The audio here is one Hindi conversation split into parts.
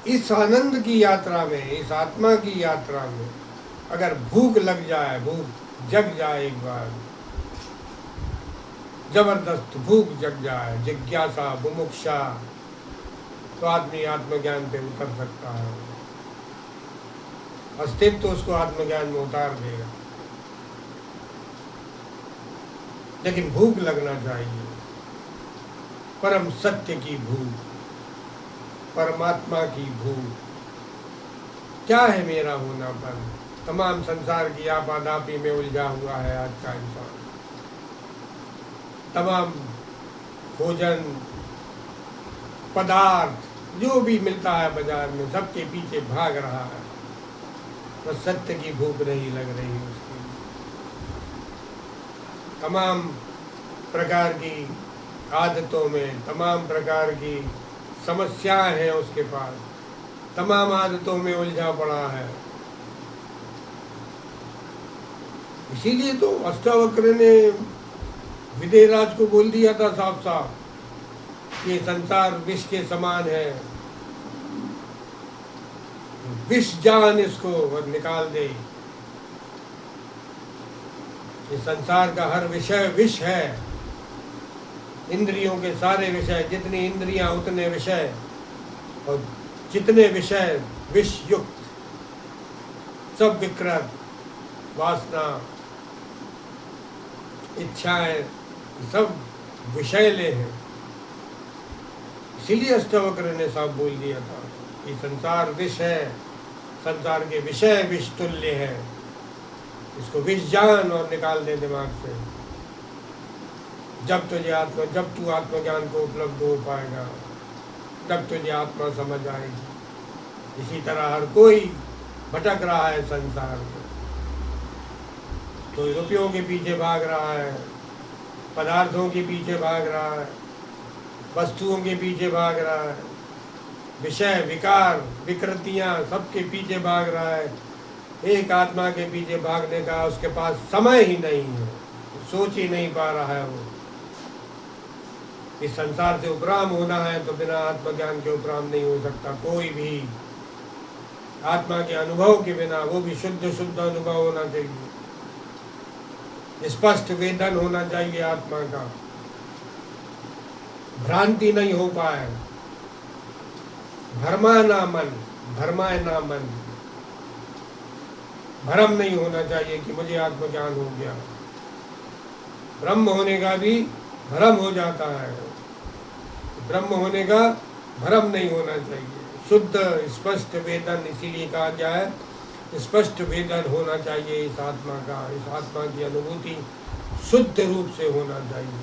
इस आनंद की यात्रा में, इस आत्मा की यात्रा में अगर भूख लग जाए, भूख जग जाए एक बार, जबरदस्त भूख जग जाए, जिज्ञासा, बुमुक्षा, तो आदमी आत्मज्ञान पे उतर सकता है। अस्तित्व उसको आत्मज्ञान में उतार देगा, लेकिन भूख लगना चाहिए, परम सत्य की भूख, परमात्मा की भूख। क्या है मेरा होनापन? तमाम संसार की आपाधापी में उलझा हुआ है आज का इंसान। तमाम भोजन पदार्थ जो भी मिलता है बाजार में, सबके पीछे भाग रहा है, बस सत्य की भूख नहीं लग रही उसकी। तमाम प्रकार की आदतों में, तमाम प्रकार की समस्याएं हैं उसके पास, तमाम आदतों में उलझा पड़ा है। इसीलिए तो अष्टावक्र ने विदेहराज को बोल दिया था साफ साफ कि संसार विष के समान है, विष जान इसको और निकाल दे। ये संसार का हर विषय विष है, इंद्रियों के सारे विषय, जितनी इंद्रियां उतने विषय, और जितने विषय विष युक्त, सब विकृत, वासना, इच्छाएं, सब विषयले हैं। इसीलिए अष्टावक्र ने साफ बोल दिया था कि संसार विष है, संसार के विषय विष तुल्य है, इसको विष जान और निकाल दे दिमाग से। जब तू आत्मज्ञान को उपलब्ध हो पाएगा, तब तुझे आत्मा समझ आएगी। इसी तरह हर कोई भटक रहा है संसार में, कोई रुपयों के पीछे भाग रहा है, पदार्थों के पीछे भाग रहा है, वस्तुओं के पीछे भाग रहा है, विषय विकार विकृतियां सबके पीछे भाग रहा है। एक आत्मा के पीछे भागने का उसके पास समय ही नहीं है, सोच ही नहीं पा रहा है वो। इस संसार से उपराम होना है तो बिना आत्मज्ञान के उपराम नहीं हो सकता कोई भी। आत्मा के अनुभव के बिना, वो भी शुद्ध शुद्ध अनुभव होना चाहिए, स्पष्ट वेदन होना चाहिए आत्मा का, भ्रांति नहीं हो पाए, भरमाए ना मन, भ्रम नहीं होना चाहिए कि मुझे आत्मज्ञान हो गया। ब्रह्म होने का भी भ्रम हो जाता है, ब्रह्म होने का भ्रम नहीं होना चाहिए। शुद्ध स्पष्ट वेदन, इसीलिए कहा गया है स्पष्ट वेदन होना चाहिए इस आत्मा का। इस आत्मा की अनुभूति शुद्ध रूप से होना चाहिए,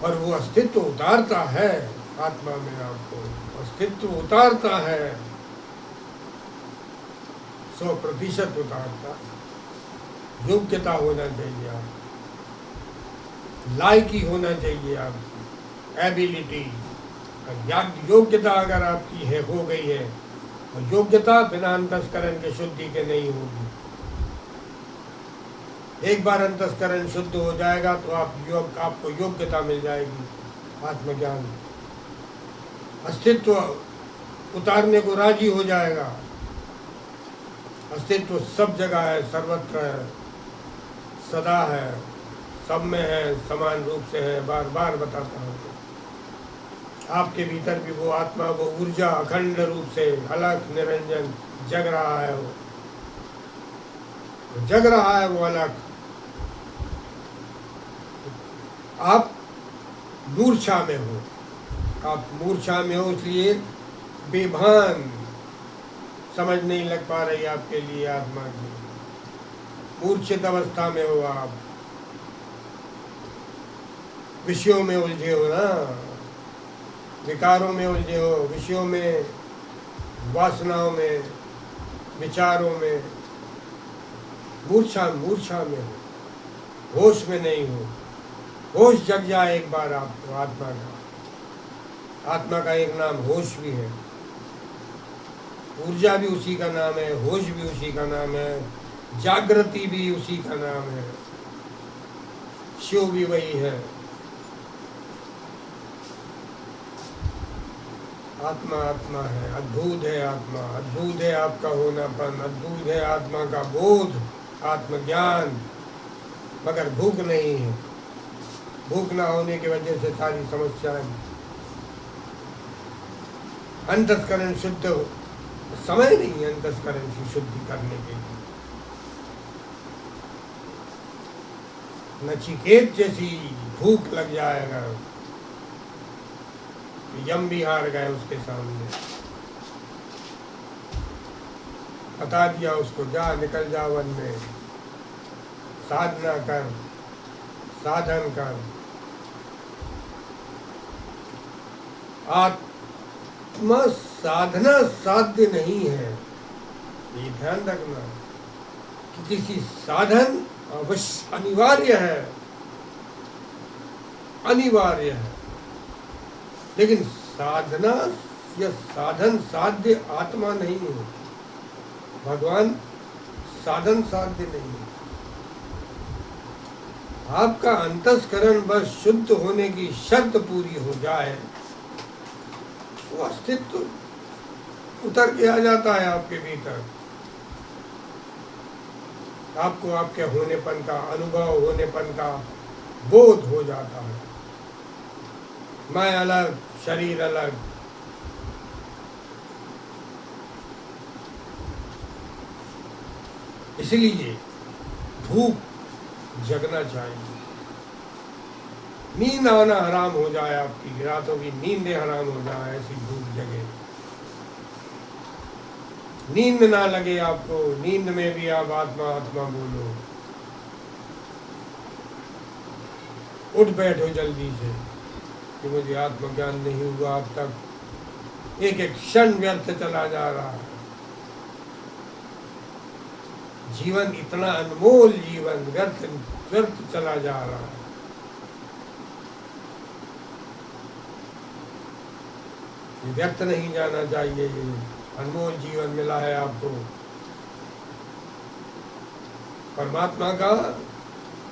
और वो अस्तित्व उतारता है आत्मा में, आपको अस्तित्व उतारता है, 100% उतारता। योग्यता होना चाहिए आप, लायकी होना चाहिए आपकी, एबिलिटी, योग्यता अगर आपकी है, हो गई है, और योग्यता बिना अंतस्करण के शुद्धि के नहीं होगी। एक बार अंतस्करण शुद्ध हो जाएगा तो आपको योग्यता मिल जाएगी आत्मज्ञान, अस्तित्व उतारने को राजी हो जाएगा। अस्तित्व सब जगह है, सर्वत्र है, सदा है, सब में है, समान रूप से है। बार बार बताता हूँ, आपके भीतर भी वो आत्मा, वो ऊर्जा अखंड रूप से अलग निरंजन जग रहा है, वो जग रहा है, वो अलग। आप मूर्छा में हो, आप मूर्छा में हो, इसलिए बेभान, समझ नहीं लग पा रही आपके लिए आत्मा की, मूर्छित अवस्था में हो आप, विषयों में उलझे हो ना, विकारों में उलझे हो, विषयों में, वासनाओं में, विचारों में, मूर्छा में हो, होश में नहीं हो। होश जग जाए एक बार आपको आत्मा का एक नाम होश भी है, ऊर्जा भी उसी का नाम है, होश भी उसी का नाम है, जागृति भी उसी का नाम है, शिव भी वही है। आत्मा आत्मा है, अद्भुत है आत्मा, अद्भुत है आपका होनापन, अद्भुत है आत्मा का बोध, आत्मज्ञान। मगर भूख नहीं है, भूख ना होने की वजह से सारी समस्याएं। अंतस्करण शुद्ध, समय नहीं है अंतस्करण की शुद्धि करने के लिए। नचिकेत जैसी भूख लग जाएगा, यम भी हार गए उसके सामने। बता दिया उसको, जा निकल जा वन में, साधना कर, साधन कर। आत्मा साधना साध्य नहीं है, ये ध्यान रखना कि किसी साधन अवश्य अनिवार्य है, अनिवार्य है। लेकिन साधना या साधन साध्य आत्मा नहीं है, भगवान साधन साध्य नहीं है। आपका अंतस्करण बस शुद्ध होने की शर्त पूरी हो जाए, वो अस्तित्व उतर के आ जाता है आपके भीतर। आपको आपके होनेपन का अनुभव, होनेपन का बोध हो जाता है। मैं अलग, शरीर अलग। इसलिए भूख जगना चाहिए। नींद आना हराम हो जाए, आपकी रातों की नींदें हराम हो जाए, ऐसी भूख जगे। नींद ना लगे आपको, नींद में भी आप आत्मा आत्मा बोलो। उठ बैठो जल्दी से कि मुझे आत्मज्ञान नहीं हुआ अब तक। एक एक क्षण व्यर्थ चला जा रहा है। जीवन इतना अनमोल जीवन व्यर्थ व्यर्थ चला जा रहा है। व्यर्थ नहीं जाना चाहिए। ये अनमोल जीवन मिला है आपको, परमात्मा का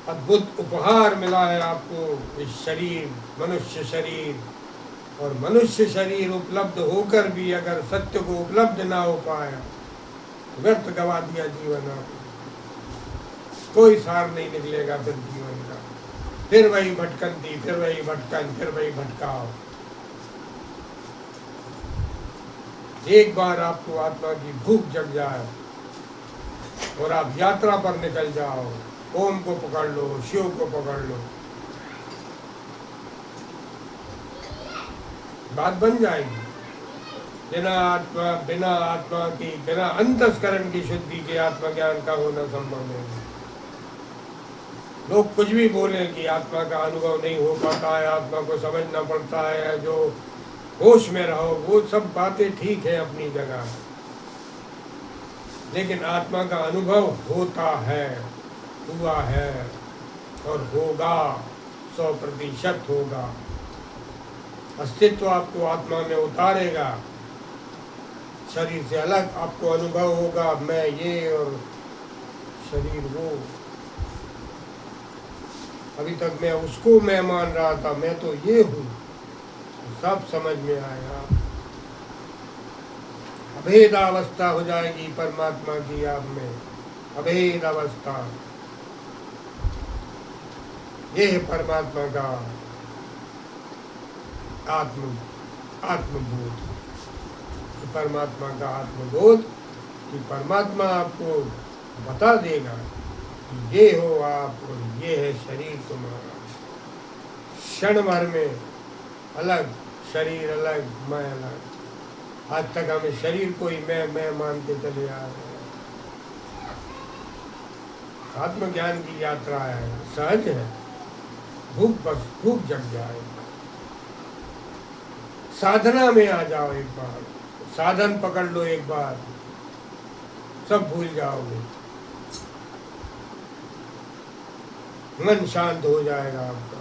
अद्भुत उपहार मिला है आपको। इस शरीर, मनुष्य शरीर, और मनुष्य शरीर उपलब्ध होकर भी अगर सत्य को उपलब्ध ना हो पाया, व्यर्थ गवा दिया जीवन आपने। कोई सार नहीं निकलेगा फिर जीवन का। फिर वही भटकंती, फिर वही भटकन, फिर वही भटकाव। एक बार आपको आत्मा की भूख जग जाए और आप यात्रा पर निकल जाओ, ओम को पकड़ लो, शिव को पकड़ लो, बात बन जाएगी। बिना आत्मा की, बिना अंतस्करण की शुद्धि के आत्मज्ञान का होना संभव नहीं। लोग कुछ भी बोले कि आत्मा का अनुभव नहीं हो पाता है, आत्मा को समझना पड़ता है, जो होश में रहो, वो सब बातें ठीक है अपनी जगह। लेकिन आत्मा का अनुभव होता है, हुआ है और होगा, 100% होगा। अस्तित्व आपको आत्मा में उतारेगा, शरीर से अलग आपको अनुभव होगा, मैं ये और शरीर वो। अभी तक मैं उसको मैं मान रहा था, मैं तो ये हूँ, सब समझ में आएगा। अभेद अवस्था हो जाएगी परमात्मा की आप में, अभेद अवस्था। ये है परमात्मा का आत्मबोध। परमात्मा का आत्मबोध कि परमात्मा आपको बता देगा कि ये हो आप और ये है शरीर तुम्हारा। क्षण भर में अलग, शरीर अलग, मैं अलग। आज तक हमें शरीर को ही मैं मानते चले आ रहे हैं। आत्मज्ञान की यात्रा है, सहज है। भूख जग जाए, साधना में आ जाओ एक बार, साधन पकड़ लो एक बार, सब भूल जाओगे। मन शांत हो जाएगा आपका,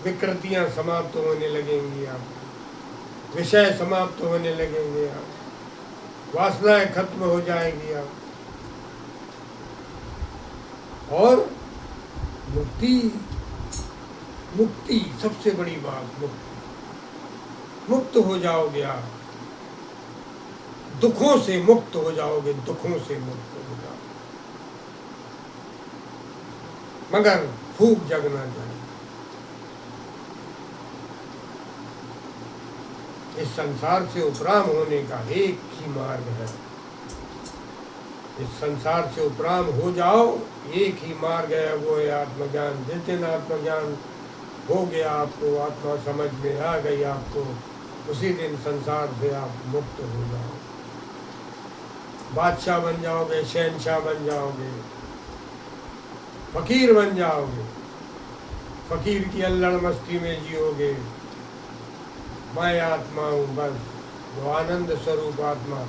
विकृतियां समाप्त होने लगेंगी, आपकी विषय समाप्त होने लगेंगे, आप वासनाएं खत्म हो जाएंगी आप, और मुक्ति, मुक्ति सबसे बड़ी बात, मुक्ति। मुक्त हो जाओगे आप, दुखों से मुक्त हो जाओगे, दुखों से मुक्त हो जाओगे, मगर खूब जगना चाहिए। इस संसार से उपराम होने का एक ही मार्ग है। इस संसार से उपराम हो जाओ, एक ही मार्ग है, वो है आत्मज्ञान। जिस दिन आत्मज्ञान हो गया, आपको आत्मा समझ में आ गई आपको, उसी दिन संसार से आप मुक्त हो जाओ, बादशाह बन जाओगे, शहनशाह बन जाओगे, फकीर बन जाओगे, फकीर की अल्लड़ मस्ती में जियोगे। मैं आत्मा हूँ, बस वो आनंद स्वरूप आत्मा,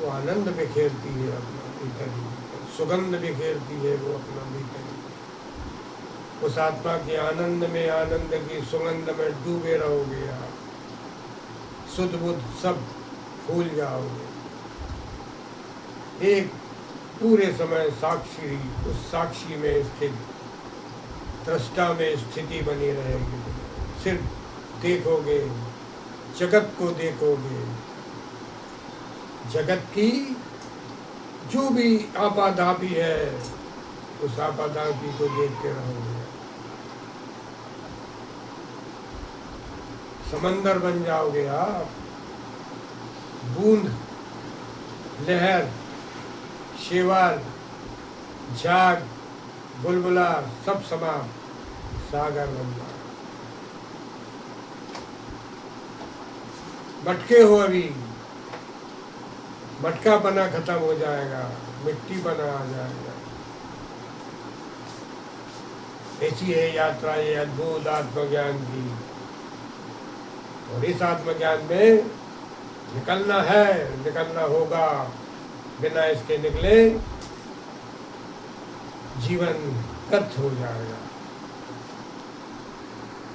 वो आनंद बिखेरती है अपना भीतर ही, सुगंध बिखेरती है वो अपना भीतर ही। उस आत्मा के आनंद में, आनंद की सुगंध में डूबे रहोगे आप, सुध बुध सब भूल जाओगे। एक पूरे समय साक्षी, उस साक्षी में स्थित, दृष्टा में स्थिति बनी रहेगी। सिर्फ देखोगे, जगत को देखोगे, जगत की जो भी आपाधापी है, उस आपाधापी को देखते रहोगे। समंदर बन जाओगे आप, बूंद, लहर, शेवाल, झाग, बुलबुला सब समा सागर बन जाओ। मटके हो अभी, मटका बना खत्म हो जाएगा, मिट्टी बना आ जाएगा। ऐसी है यात्रा ये अद्भुत आत्मज्ञान की। और इस आत्मज्ञान में निकलना है, निकलना होगा। बिना इसके निकले जीवन व्यर्थ हो जाएगा।